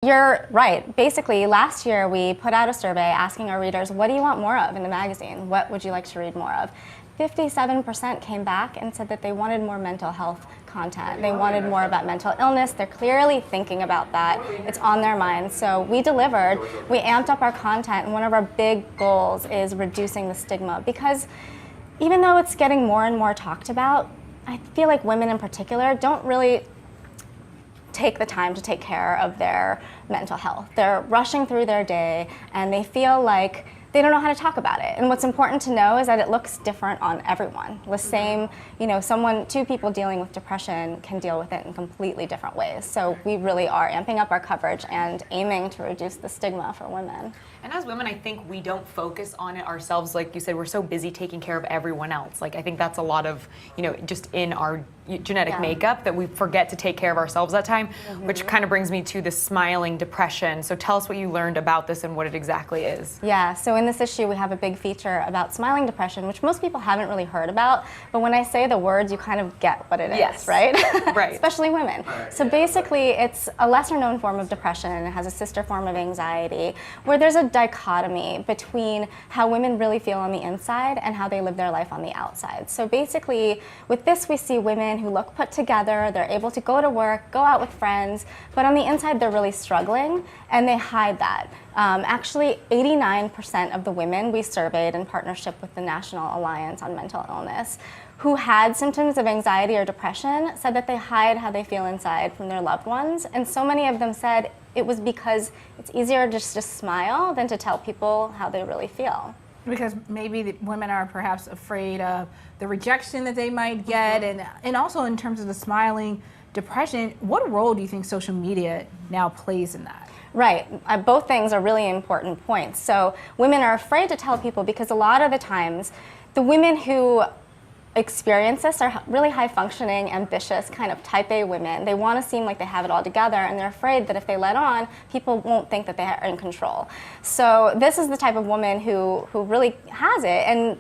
You're right. Basically, last year we put out a survey asking our readers, what do you want more of in the magazine? What would you like to read more of? 57% came back and said that they wanted more mental health content. They wanted more about mental illness. They're clearly thinking about that. It's on their minds. So we delivered. We amped up our content, and one of our big goals is reducing the stigma, because even though it's getting more and more talked about, I feel like women in particular don't really take the time to take care of their mental health. They're rushing through their day and they feel like they don't know how to talk about it. And what's important to know is that it looks different on everyone. The same, two people dealing with depression can deal with it in completely different ways. So we really are amping up our coverage and aiming to reduce the stigma for women. And as women, I think we don't focus on it ourselves. Like you said, we're so busy taking care of everyone else. Like I think that's a lot of, just in our genetic makeup that we forget to take care of ourselves that time, which kind of brings me to the smiling depression. So tell us what you learned about this and what it exactly is. Yeah, so in this issue we have a big feature about smiling depression, which most people haven't really heard about, but when I say the words you kind of get what it is, right? Right. Especially women. So basically it's a lesser known form of depression, and it has a sister form of anxiety, where there's a dichotomy between how women really feel on the inside and how they live their life on the outside. So basically with this we see women who look put together, they're able to go to work, go out with friends, but on the inside they're really struggling, and they hide that. Actually, 89% of the women we surveyed in partnership with the National Alliance on Mental Illness who had symptoms of anxiety or depression said that they hide how they feel inside from their loved ones. And so many of them said it was because it's easier just to smile than to tell people how they really feel. Because maybe the women are perhaps afraid of the rejection that they might get, and also in terms of the smiling depression, what role do you think social media now plays in that? Right. Both things are really important points. So women are afraid to tell people because a lot of the times the women who experience this are really high-functioning, ambitious, kind of type A women. They want to seem like they have it all together, and they're afraid that if they let on, people won't think that they are in control. So this is the type of woman who really has it, and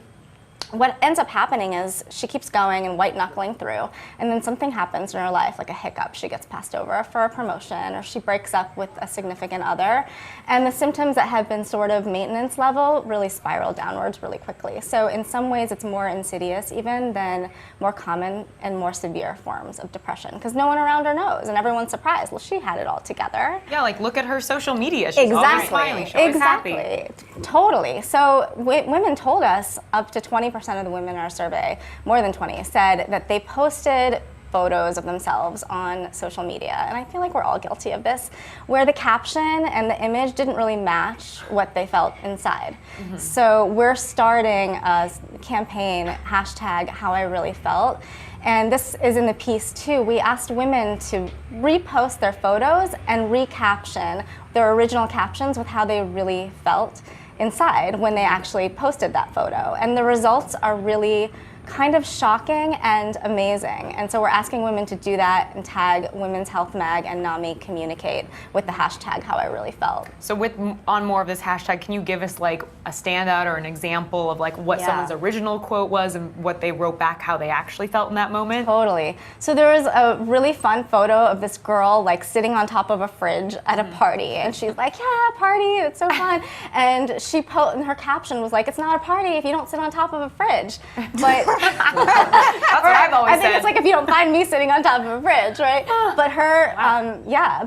what ends up happening is she keeps going and white-knuckling through, and then something happens in her life, like a hiccup. She gets passed over for a promotion, or she breaks up with a significant other, and the symptoms that have been sort of maintenance level really spiral downwards really quickly. So in some ways it's more insidious even than more common and more severe forms of depression, because no one around her knows, and everyone's surprised. Well, she had it all together. Yeah, like look at her social media. She's always smiling. She's always happy. Totally. So women told us up to 20% of the women in our survey, more than 20, said that they posted photos of themselves on social media. And I feel like we're all guilty of this, where the caption and the image didn't really match what they felt inside. So we're starting a campaign, #HowIReallyFelt. And this is in the piece too. We asked women to repost their photos and recaption their original captions with how they really felt inside when they actually posted that photo. And the results are really kind of shocking and amazing. And so we're asking women to do that and tag Women's Health Mag and NAMI Communicate with the #HowIReallyFelt. So on more of this hashtag, can you give us like a standout or an example of like what someone's original quote was and what they wrote back, how they actually felt in that moment? Totally. So there was a really fun photo of this girl like sitting on top of a fridge at a party, and she's like, yeah, party, it's so fun. And and her caption was like, it's not a party if you don't sit on top of a fridge. But that's what I've always said. I think it's like if you don't find me sitting on top of a fridge, right? But her,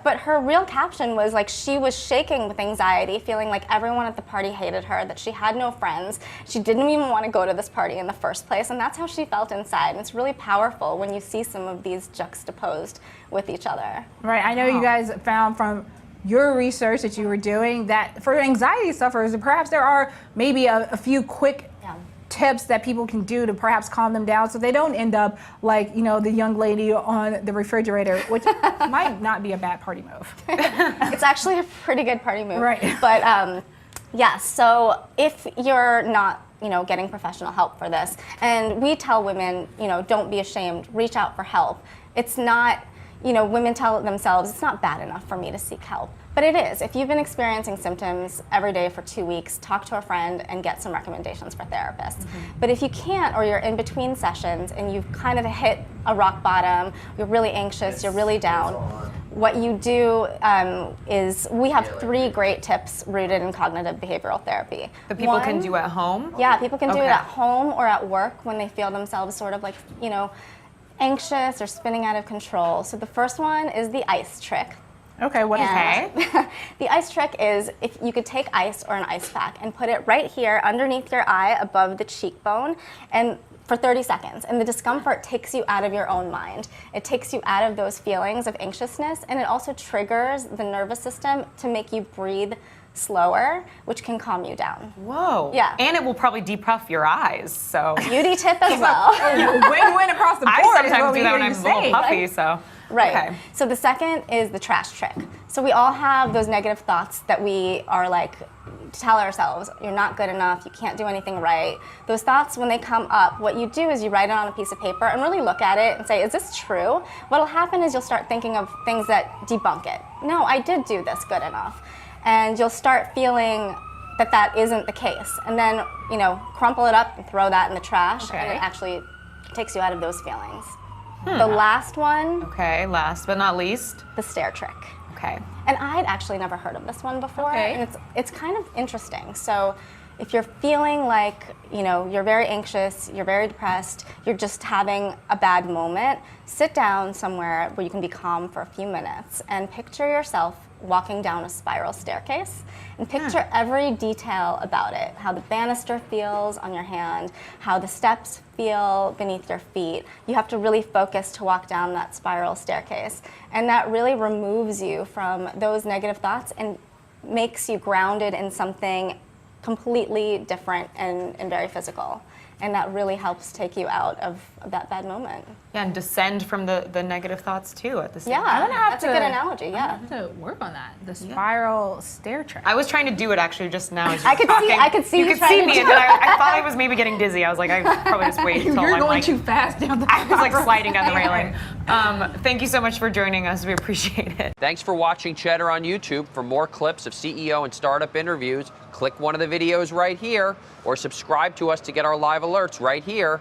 but her real caption was like she was shaking with anxiety, feeling like everyone at the party hated her, that she had no friends, she didn't even want to go to this party in the first place, and that's how she felt inside. And it's really powerful when you see some of these juxtaposed with each other. Right. I know you guys found from your research that you were doing that for anxiety sufferers, perhaps there are maybe a few quick tips that people can do to perhaps calm them down so they don't end up like, the young lady on the refrigerator, which might not be a bad party move. It's actually a pretty good party move. Right. But so if you're not getting professional help for this, and we tell women, don't be ashamed, reach out for help. It's not, women tell themselves, it's not bad enough for me to seek help. But it is. If you've been experiencing symptoms every day for 2 weeks, talk to a friend and get some recommendations for therapists. But if you can't, or you're in between sessions and you've kind of hit a rock bottom, you're really anxious, you're really down, what you do is we have 3 great tips rooted in cognitive behavioral therapy. That people can do at home? Yeah, people can do it Okay. at home or at work when they feel themselves sort of like, anxious or spinning out of control. So the first one is the ice trick. Okay, what is that? Okay. The ice trick is if you could take ice or an ice pack and put it right here underneath your eye above the cheekbone and for 30 seconds. And the discomfort takes you out of your own mind. It takes you out of those feelings of anxiousness, and it also triggers the nervous system to make you breathe slower, which can calm you down. Whoa. Yeah. And it will probably depuff your eyes, so. Beauty tip as well. Win-win across the board. I is what sometimes we do that hear when you I'm a little say. puffy, so. Right. Okay. So the second is the trash trick. So we all have those negative thoughts that we are like, tell ourselves, you're not good enough, you can't do anything right. Those thoughts, when they come up, what you do is you write it on a piece of paper and really look at it and say, is this true? What'll happen is you'll start thinking of things that debunk it. No, I did do this good enough. And you'll start feeling that that isn't the case. And then, crumple it up and throw that in the trash, and Okay. it actually takes you out of those feelings. The last one, Okay, last but not least. the stare trick. Okay. And I'd actually never heard of this one before, Okay. and it's kind of interesting. So if you're feeling like, you're very anxious, you're very depressed, you're just having a bad moment, sit down somewhere where you can be calm for a few minutes and picture yourself walking down a spiral staircase and picture every detail about it, how the banister feels on your hand, how the steps feel beneath your feet. You have to really focus to walk down that spiral staircase. And that really removes you from those negative thoughts and makes you grounded in something completely different and very physical. And that really helps take you out of that bad moment. Yeah, and descend from the negative thoughts too at the same Yeah, time. that's a good analogy, yeah. I have to work on that. The spiral stair trick. I was trying to do it actually just now. As you I were could see- talking. I could see you you could trying see to me, do and then I thought I was maybe getting dizzy. I was like, I probably just wait until You're I'm going like, too fast down the I was like sliding down the railing. Thank you so much for joining us. We appreciate it. Thanks for watching Cheddar on YouTube. For more clips of CEO and startup interviews, click one of the videos right here or subscribe to us to get our live alerts right here